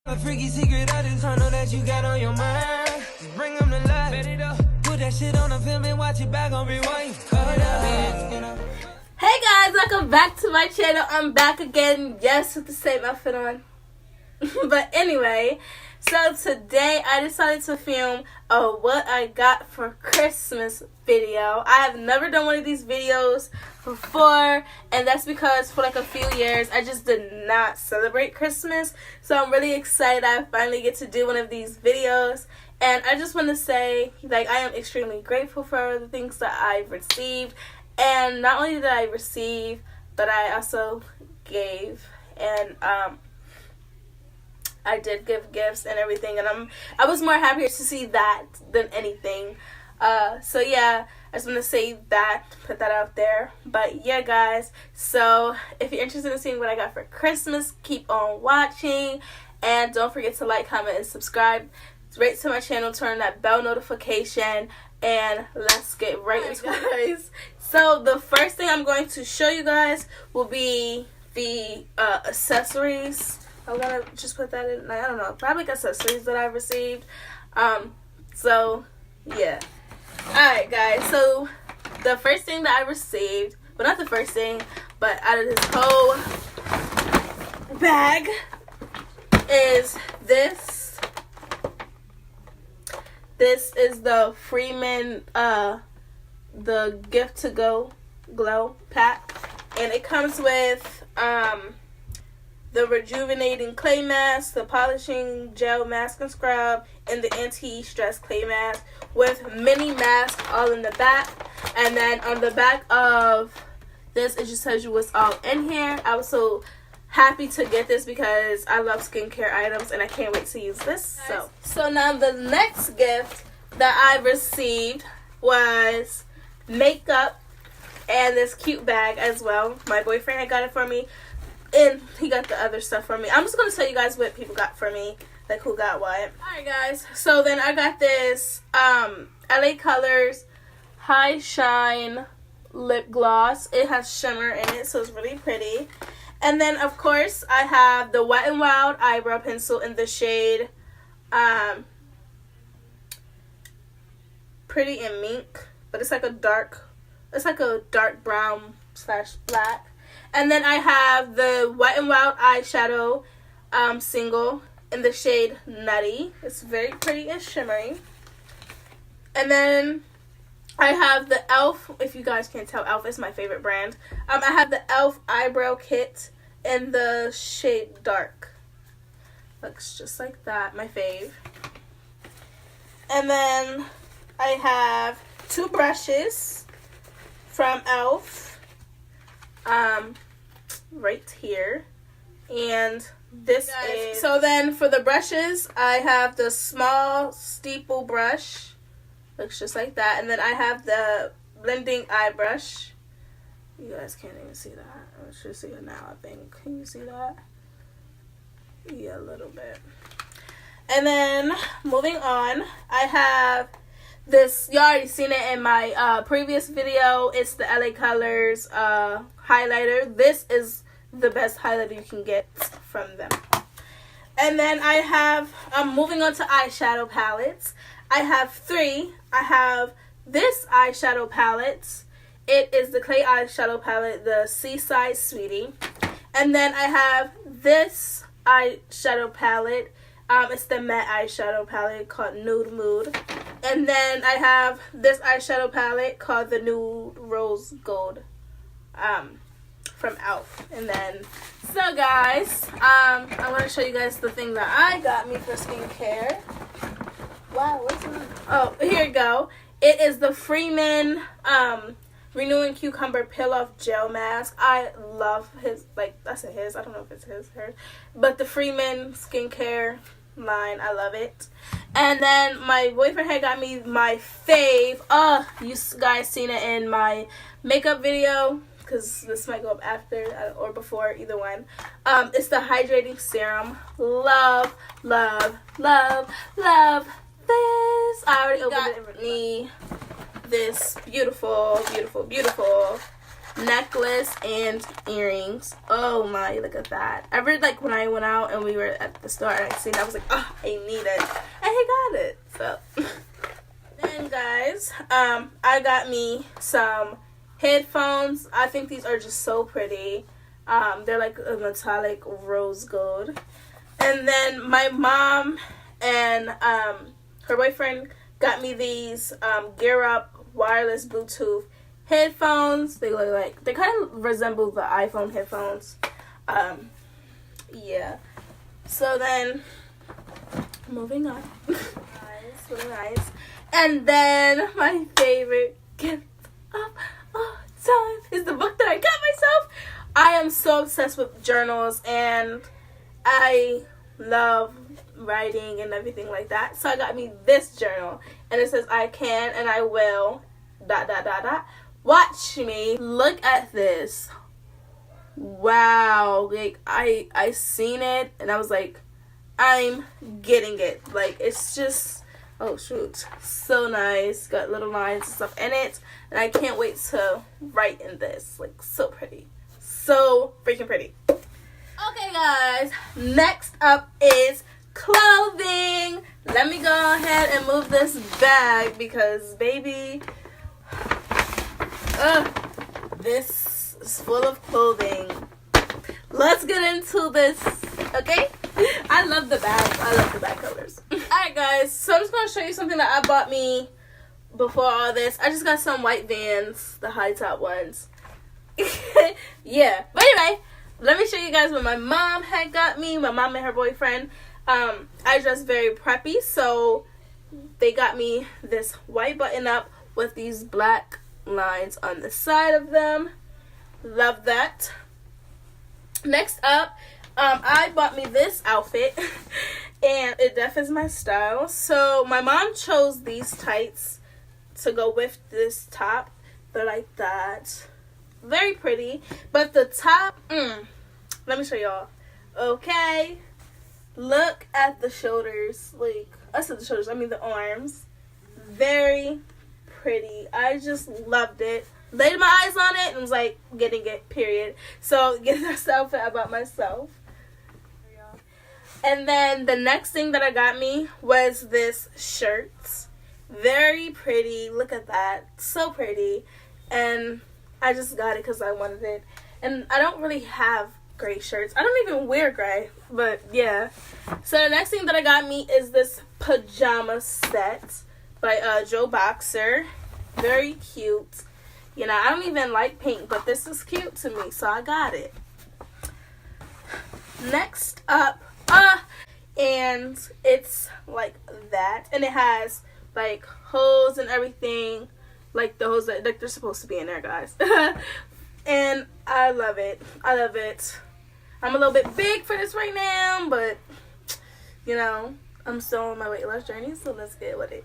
A freaky secret, I just know that you got on your mind. Just bring them to life. Bet it up. Put that shit on a film and watch it back on rewind. Hey guys, welcome back to my channel. I'm back again, yes, with the same outfit on. But anyway, so today I decided to film a what I got for Christmas video. I have never done one of these videos before, and that's because for like a few years I just did not celebrate Christmas. So I'm really excited I finally get to do one of these videos. And I just want to say, like, I am extremely grateful for the things that I've received. And not only did I receive, but I also gave. And I did give gifts and everything, and I was more happier to see that than anything. So yeah, I just want to say that, put that out there. But yeah, guys, so if you're interested in seeing what I got for Christmas, keep on watching, and don't forget to like, comment, and subscribe. Rate to my channel, turn that bell notification, and let's get right into it, guys. So the first thing I'm going to show you guys will be the accessories. I'm gonna just put that in, I don't know, probably like accessories that I received. So yeah. Alright guys, so the first thing that I received, well, not the first thing, but out of this whole bag is this. This is the Freeman the gift to go glow pack, and it comes with the rejuvenating clay mask, the polishing gel mask and scrub, and the anti-stress clay mask with mini mask all in the back. And then on the back of this, it just tells you what's all in here. I was so happy to get this because I love skincare items and I can't wait to use this. So now the next gift that I received was makeup and this cute bag as well. My boyfriend had got it for me, and he got the other stuff for me. I'm just going to tell you guys what people got for me, like who got what. Alright guys, so then I got this LA Colors High Shine lip gloss. It has shimmer in it, so it's really pretty. And then of course I have the Wet n Wild eyebrow pencil in the shade Pretty in Mink, but it's like a dark brown / black. And then I have the Wet n Wild eyeshadow single in the shade Nutty. It's very pretty and shimmery. And then I have the e.l.f., if you guys can't tell, e.l.f. is my favorite brand. I have the e.l.f. eyebrow kit in the shade Dark. Looks just like that, my fave. And then I have two brushes from e.l.f. Right here. And this is... So then for the brushes, I have the small steeple brush. Looks just like that. And then I have the blending eye brush. You guys can't even see that. I should see it now, I think. Can you see that? Yeah, a little bit. And then moving on, I have this. You already seen it in my previous video. It's the LA Colors highlighter. This is the best highlighter you can get from them. And then I have, moving on to eyeshadow palettes. I have three. I have this eyeshadow palette. It is the clay eyeshadow palette, the Seaside Sweetie. And then I have this eyeshadow palette. It's the matte eyeshadow palette called Nude Mood. And then I have this eyeshadow palette called the Nude Rose Gold from e.l.f. And then, so guys, I want to show you guys the thing that I got me for skincare. Wow, what's that? Oh, here you go. It is the Freeman Renewing Cucumber Peel Off Gel Mask. I love his, like, I said his, I don't know if it's his, hers, but the Freeman skincare line, I love it. And then my boyfriend had got me my fave. You guys seen it in my makeup video, because this might go up after or before, either one. It's the hydrating serum. Love, love, love, love this. I already opened it. Me this beautiful, beautiful, beautiful necklace and earrings. Oh my, look at that. I really like when I went out and we were at the store and I seen it, I was like, oh, I need it. And he got it. So then guys, I got me some headphones. I think these are just so pretty. They're like a metallic rose gold. And then my mom and her boyfriend got me these Gear Up wireless Bluetooth headphones. They look like, they kind of resemble the iPhone headphones. Yeah. So then, moving on. Nice, really nice. And then my favorite gift of all time is the book that I got myself. I am so obsessed with journals and I love writing and everything like that. So I got me this journal and it says I can and I will ... Watch me. Look at this. Wow. Like I seen it and I was like, I'm getting it. Like it's just, oh shoot, so nice. Got little lines and stuff in it and I can't wait to write in this. Like so pretty. So freaking pretty. Okay guys, next up is clothing. Let me go ahead and move this bag because baby, this is full of clothing. Let's get into this, okay? I love the bag. I love the bag colors. Alright guys, so I'm just going to show you something that I bought me before all this. I just got some white Vans, the high top ones. Yeah, but anyway, let me show you guys what my mom had got me. My mom and her boyfriend. I dress very preppy, so they got me this white button up with these black lines on the side of them. Love that. Next up, I bought me this outfit and it definitely is my style. So my mom chose these tights to go with this top. They're like that. Very pretty. But the top, let me show y'all. Okay. Look at the shoulders. Like, I said the shoulders, I mean the arms. Very pretty. I just loved it. Laid my eyes on it and was like, getting it, period. So, get this outfit about myself. And then the next thing that I got me was this shirt. Very pretty. Look at that. So pretty. And I just got it because I wanted it. And I don't really have gray shirts. I don't even wear gray. But yeah. So the next thing that I got me is this pajama set by Joe Boxer. Very cute. You know, I don't even like pink, but this is cute to me, so I got it. Next up, and it's like that, and it has like holes and everything, like the holes that like they're supposed to be in there, guys. And I love it. I love it. I'm a little bit big for this right now, but you know, I'm still on my weight loss journey, so let's get with it.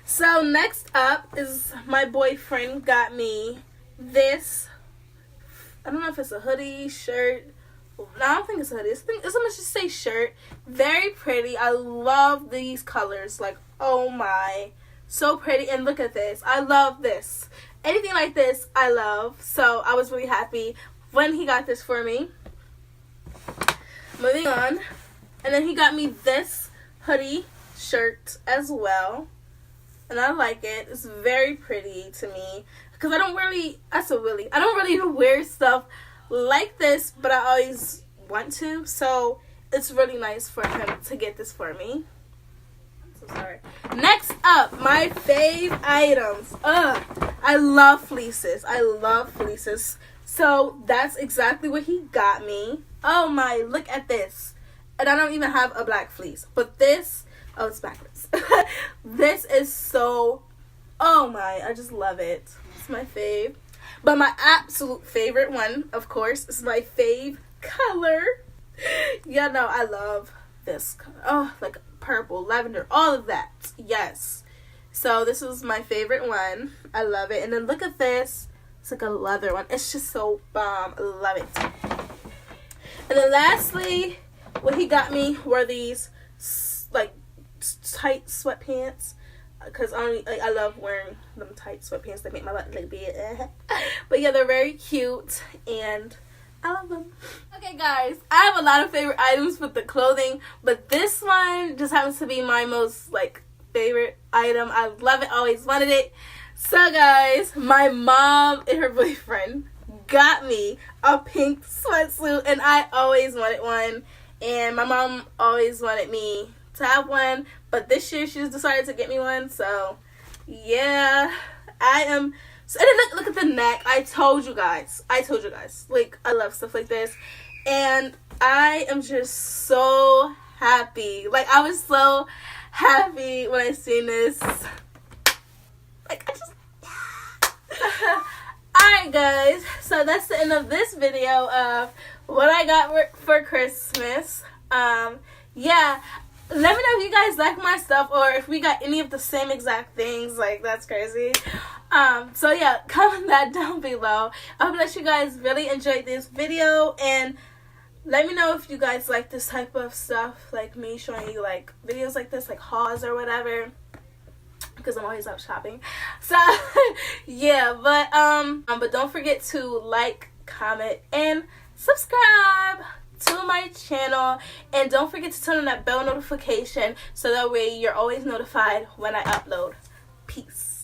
So next up is my boyfriend got me this, I don't know if it's a hoodie, shirt. No, I don't think it's a hoodie. It's I'm gonna just say shirt. Very pretty. I love these colors. Like, oh my. So pretty. And look at this. I love this. Anything like this, I love. So I was really happy when he got this for me. Moving on. And then he got me this hoodie shirt as well. And I like it. It's very pretty to me. Because I don't really wear stuff like this, but I always want to. So it's really nice for him to get this for me. I'm so sorry. Next up, my fave items. I love fleeces. I love fleeces. So that's exactly what he got me. Oh my, look at this. And I don't even have a black fleece. But this, oh, it's backwards. This is so, oh my, I just love it. It's my fave. But my absolute favorite one, of course, is my fave color. Yeah, no, I love this color. Oh, like purple, lavender, all of that. Yes. So this is my favorite one. I love it. And then look at this. It's like a leather one. It's just so bomb. I love it. And then lastly, what he got me were these like tight sweatpants. because I love wearing them tight sweatpants that make my butt look big. But yeah, they're very cute and I love them. Okay guys, I have a lot of favorite items with the clothing, but this one just happens to be my most like favorite item. I love it, always wanted it. So guys, my mom and her boyfriend got me a pink sweatsuit and I always wanted one, and my mom always wanted me to have one, but this year she just decided to get me one. So yeah, I am. So, and then look at the neck. I told you guys. Like, I love stuff like this. And I am just so happy. Like, I was so happy when I seen this. Like, I just... Alright, guys. So, that's the end of this video of what I got for Christmas. Yeah. Let me know if you guys like my stuff or if we got any of the same exact things. Like, that's crazy. So yeah, comment that down below. I hope that you guys really enjoyed this video, and let me know if you guys like this type of stuff, like me showing you like videos like this, like hauls or whatever, because I'm always out shopping. So yeah, but don't forget to like, comment, and subscribe to my channel, and don't forget to turn on that bell notification so that way you're always notified when I upload. Peace.